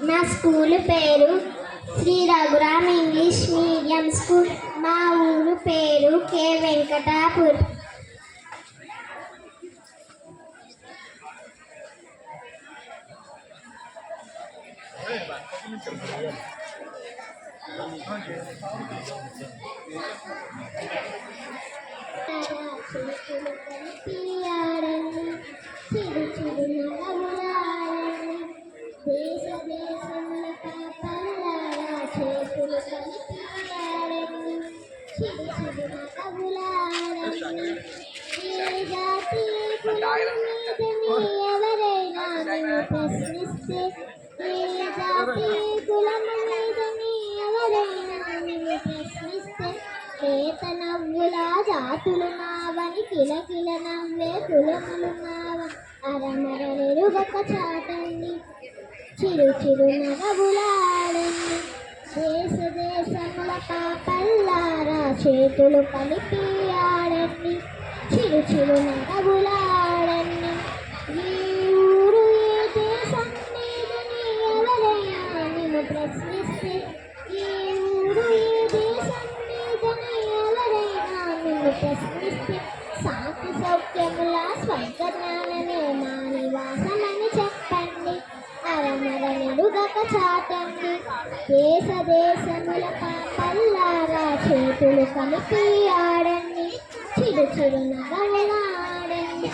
నా స్కూల్ పేరు Shri Raghuram English medium school. మా ఊరు పేరు కె వెంకటాపూర్. చిరు చిరు నగములాడండి, దేశ దేశముల పాపల్లారా చేతులు కలిపి ఆడండి. చిరు చిరు నగములాడండి, ఏ జాతి కులం మీదని ఎవరైనా నిన్ను ప్రశ్నిస్తే, ఏ జాతి కులం మీదని ఎవరైనా నిన్ను ప్రశ్నిస్తే, ఏత నవ్వుల జాతులు నావని కిలకిల నవ్వే కులములు నావ అరమర నిరుగక చాటండి. చిరు చిరు నగబులాడండి, దేశ దేశముల పాపల్లారా చేతులు కలిపి ఆడండి. చిరు చిరు నగబులాడండి, ఈ ఊరు ఏ దేశం మీదని ఎవరైనా నిన్ను ప్రశ్నిస్తే, ఈ ఊరు ఏ దేశం మీదని ఎవరైనా నిన్ను ప్రశ్నిస్తే, శాంతి సౌఖ్యముల స్వర్గ జ్ఞానమే మా నివాసమని చెప్పండి. అరమర నిరుగక చాటండి, దేశ దేశముల పాపల్లారా చేతులు కలిపి ఆడండి. చిరు చిరు నగములాడండి,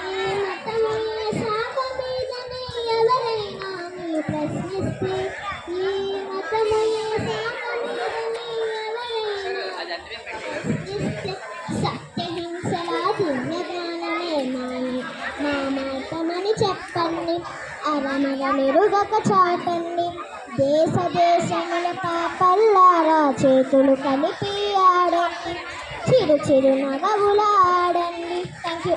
ఏ మతము ఏ శాఖ మీదని ఎవరైనా నిన్ను ప్రశ్నిస్తే, ఈ మతము ఏ శాఖ మీదని ఎవరైనా ప్రశ్నిస్తే, సత్యహింసల దివ్యజ్ఞానమే మా మార్గమని చెప్పండి. అరమర నిరుగక చాటండి, దేశ దేశముల పాపల్లారా చేతులు కలిపి ఆడండి. చిరు చిరు నగవులాడండి. Thank you.